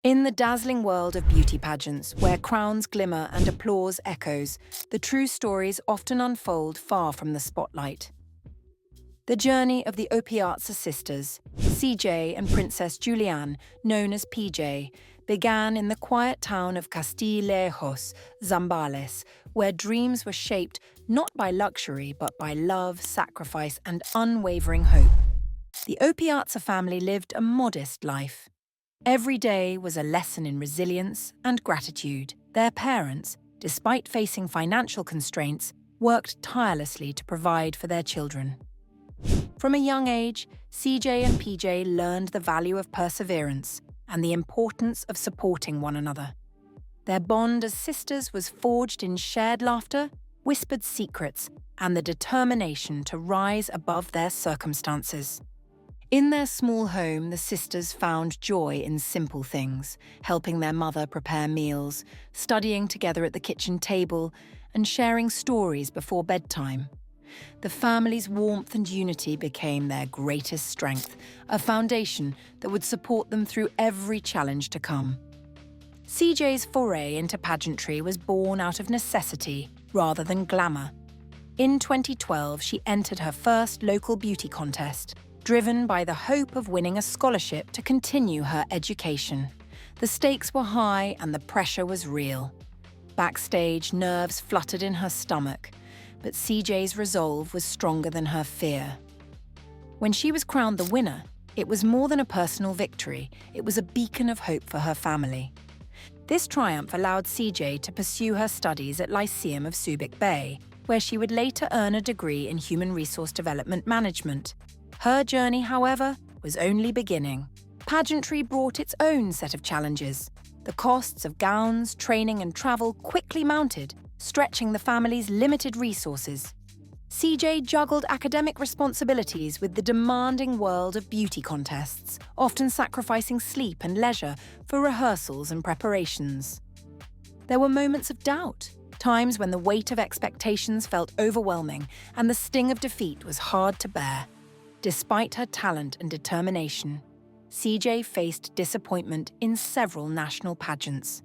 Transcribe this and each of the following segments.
In the dazzling world of beauty pageants, where crowns glimmer and applause echoes, the true stories often unfold far from the spotlight. The journey of the Opiaza sisters, CJ and Princess Julianne, known as PJ, began in the quiet town of Castillejos, Zambales, where dreams were shaped not by luxury but by love, sacrifice, and unwavering hope. The Opiaza family lived a modest life. Every day was a lesson in resilience and gratitude. Their parents, despite facing financial constraints, worked tirelessly to provide for their children. From a young age, CJ and PJ learned the value of perseverance and the importance of supporting one another. Their bond as sisters was forged in shared laughter, whispered secrets, and the determination to rise above their circumstances. In their small home, the sisters found joy in simple things, helping their mother prepare meals, studying together at the kitchen table, and sharing stories before bedtime. The family's warmth and unity became their greatest strength, a foundation that would support them through every challenge to come. CJ's foray into pageantry was born out of necessity rather than glamour. In 2012, she entered her first local beauty contest, driven by the hope of winning a scholarship to continue her education. The stakes were high and the pressure was real. Backstage, nerves fluttered in her stomach, but CJ's resolve was stronger than her fear. When she was crowned the winner, it was more than a personal victory, it was a beacon of hope for her family. This triumph allowed CJ to pursue her studies at Lyceum of Subic Bay, where she would later earn a degree in Human Resource Development Management. Her journey, however, was only beginning. Pageantry brought its own set of challenges. The costs of gowns, training, and travel quickly mounted, stretching the family's limited resources. CJ juggled academic responsibilities with the demanding world of beauty contests, often sacrificing sleep and leisure for rehearsals and preparations. There were moments of doubt, times when the weight of expectations felt overwhelming and the sting of defeat was hard to bear. Despite her talent and determination, CJ faced disappointment in several national pageants.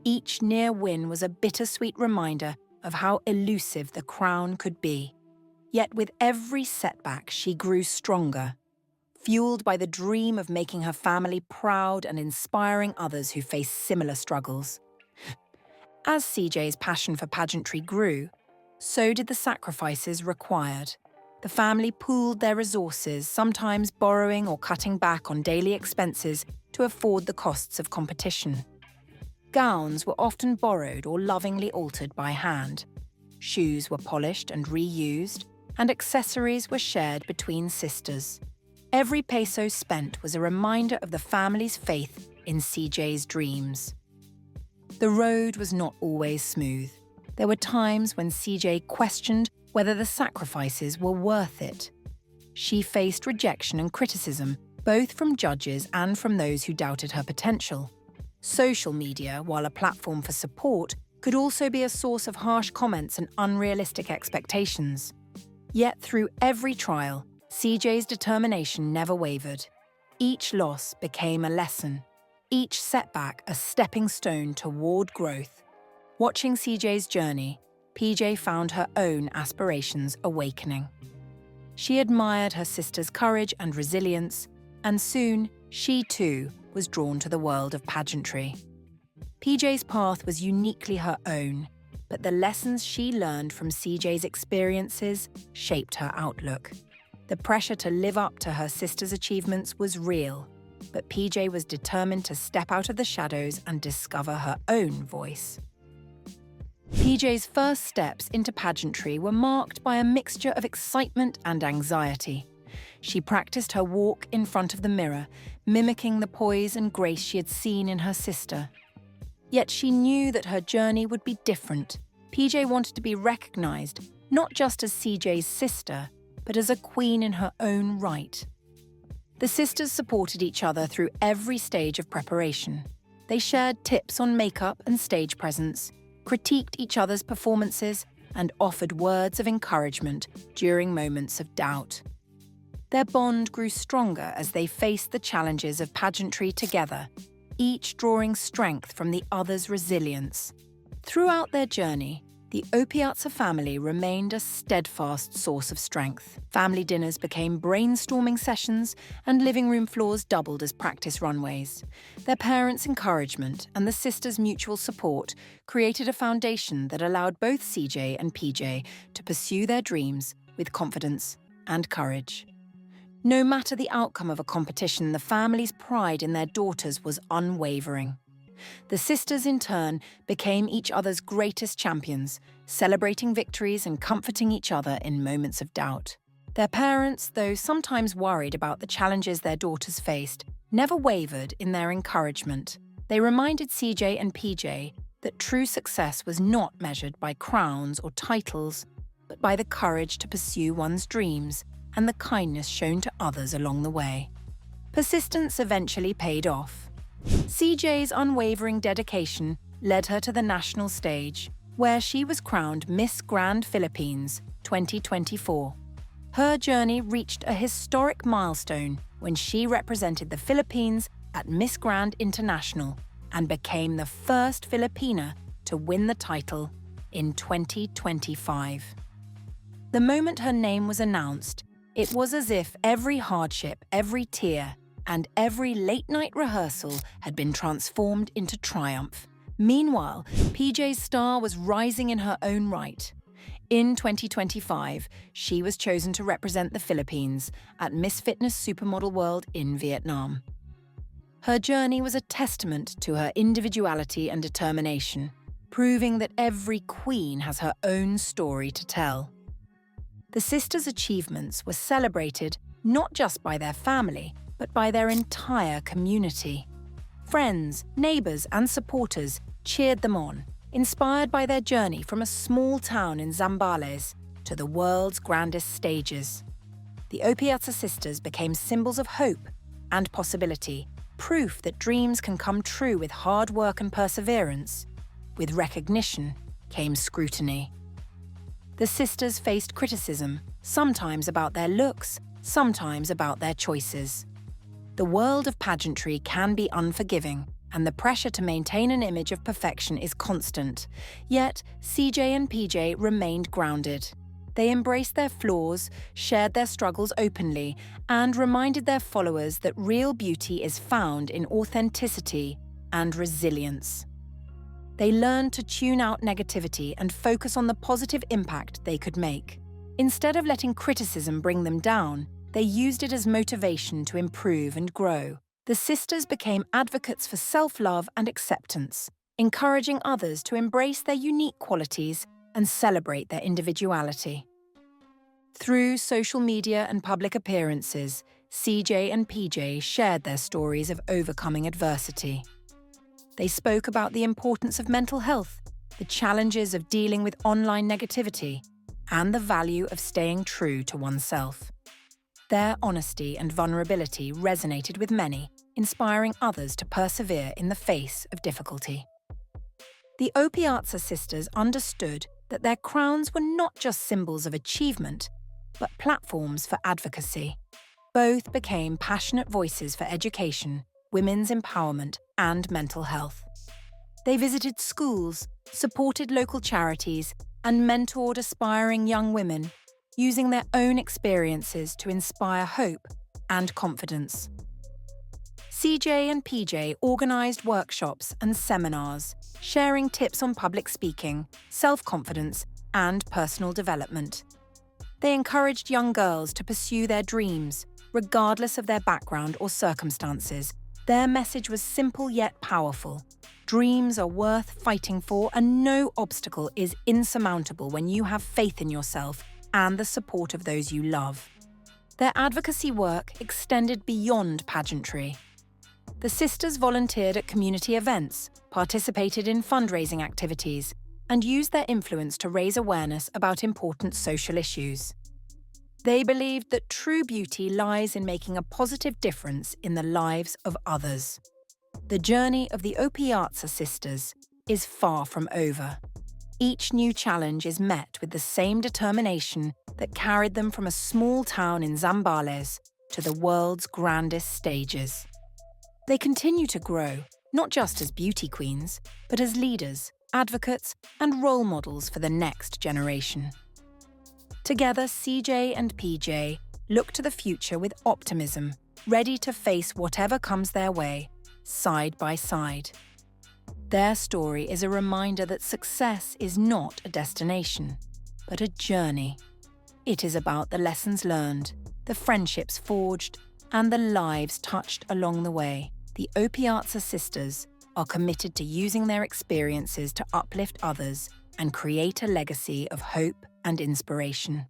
Each near win was a bittersweet reminder of how elusive the crown could be. Yet with every setback, she grew stronger, fueled by the dream of making her family proud and inspiring others who face similar struggles. As CJ's passion for pageantry grew, so did the sacrifices required. The family pooled their resources, sometimes borrowing or cutting back on daily expenses to afford the costs of competition. Gowns were often borrowed or lovingly altered by hand. Shoes were polished and reused, and accessories were shared between sisters. Every peso spent was a reminder of the family's faith in CJ's dreams. The road was not always smooth. There were times when CJ questioned whether the sacrifices were worth it. She faced rejection and criticism, both from judges and from those who doubted her potential. Social media, while a platform for support, could also be a source of harsh comments and unrealistic expectations. Yet through every trial, CJ's determination never wavered. Each loss became a lesson, each setback a stepping stone toward growth. Watching CJ's journey, PJ found her own aspirations awakening. She admired her sister's courage and resilience, and soon, she too was drawn to the world of pageantry. PJ's path was uniquely her own, but the lessons she learned from CJ's experiences shaped her outlook. The pressure to live up to her sister's achievements was real, but PJ was determined to step out of the shadows and discover her own voice. PJ's first steps into pageantry were marked by a mixture of excitement and anxiety. She practiced her walk in front of the mirror, mimicking the poise and grace she had seen in her sister. Yet she knew that her journey would be different. PJ wanted to be recognized, not just as CJ's sister, but as a queen in her own right. The sisters supported each other through every stage of preparation. They shared tips on makeup and stage presence, critiqued each other's performances, and offered words of encouragement during moments of doubt. Their bond grew stronger as they faced the challenges of pageantry together. each drawing strength from the other's resilience. Throughout their journey, the Opiaza family remained a steadfast source of strength. Family dinners became brainstorming sessions, and living room floors doubled as practice runways. Their parents' encouragement and the sisters' mutual support created a foundation that allowed both CJ and PJ to pursue their dreams with confidence and courage. No matter the outcome of a competition, the family's pride in their daughters was unwavering. The sisters, in turn, became each other's greatest champions, celebrating victories and comforting each other in moments of doubt. Their parents, though sometimes worried about the challenges their daughters faced, never wavered in their encouragement. They reminded CJ and PJ that true success was not measured by crowns or titles, but by the courage to pursue one's dreams and the kindness shown to others along the way. Persistence eventually paid off. CJ's unwavering dedication led her to the national stage, where she was crowned Miss Grand Philippines 2024. Her journey reached a historic milestone when she represented the Philippines at Miss Grand International and became the first Filipina to win the title in 2025. The moment her name was announced, it was as if every hardship, every tear, and every late-night rehearsal had been transformed into triumph. Meanwhile, PJ's star was rising in her own right. In 2025, she was chosen to represent the Philippines at Miss Fitness Supermodel World in Vietnam. Her journey was a testament to her individuality and determination, proving that every queen has her own story to tell. The sisters' achievements were celebrated not just by their family, but by their entire community. Friends, neighbors, and supporters cheered them on, inspired by their journey from a small town in Zambales to the world's grandest stages. The Opiaza sisters became symbols of hope and possibility, proof that dreams can come true with hard work and perseverance. With recognition came scrutiny. The sisters faced criticism, sometimes about their looks, sometimes about their choices. The world of pageantry can be unforgiving, and the pressure to maintain an image of perfection is constant. Yet, CJ and PJ remained grounded. They embraced their flaws, shared their struggles openly, and reminded their followers that real beauty is found in authenticity and resilience. They learned to tune out negativity and focus on the positive impact they could make. Instead of letting criticism bring them down, they used it as motivation to improve and grow. The sisters became advocates for self-love and acceptance, encouraging others to embrace their unique qualities and celebrate their individuality. Through social media and public appearances, CJ and PJ shared their stories of overcoming adversity. They spoke about the importance of mental health, the challenges of dealing with online negativity, and the value of staying true to oneself. Their honesty and vulnerability resonated with many, inspiring others to persevere in the face of difficulty. The Opiaza sisters understood that their crowns were not just symbols of achievement, but platforms for advocacy. Both became passionate voices for education, women's empowerment, and mental health. They visited schools, supported local charities, and mentored aspiring young women, using their own experiences to inspire hope and confidence. CJ and PJ organized workshops and seminars, sharing tips on public speaking, self-confidence, and personal development. They encouraged young girls to pursue their dreams, regardless of their background or circumstances. Their message was simple yet powerful. Dreams are worth fighting for, and no obstacle is insurmountable when you have faith in yourself and the support of those you love. Their advocacy work extended beyond pageantry. The sisters volunteered at community events, participated in fundraising activities, and used their influence to raise awareness about important social issues. They believed that true beauty lies in making a positive difference in the lives of others. The journey of the Opiaza sisters is far from over. Each new challenge is met with the same determination that carried them from a small town in Zambales to the world's grandest stages. They continue to grow, not just as beauty queens, but as leaders, advocates, and role models for the next generation. Together, CJ and PJ look to the future with optimism, ready to face whatever comes their way, side by side. Their story is a reminder that success is not a destination, but a journey. It is about the lessons learned, the friendships forged, and the lives touched along the way. The Opiaza sisters are committed to using their experiences to uplift others and create a legacy of hope and inspiration.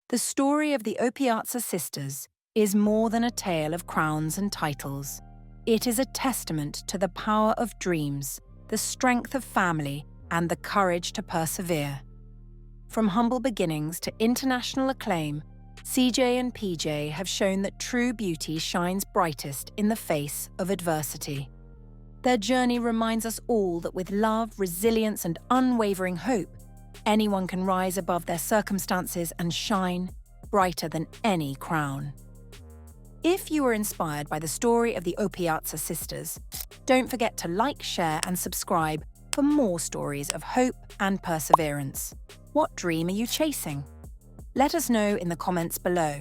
The story of the Opiaza sisters is more than a tale of crowns and titles. It is a testament to the power of dreams, the strength of family, and the courage to persevere. From humble beginnings to international acclaim, CJ and PJ have shown that true beauty shines brightest in the face of adversity. Their journey reminds us all that with love, resilience, and unwavering hope, anyone can rise above their circumstances and shine brighter than any crown. If you were inspired by the story of the Opiaza sisters, don't forget to like, share, and subscribe for more stories of hope and perseverance. What dream are you chasing? Let us know in the comments below.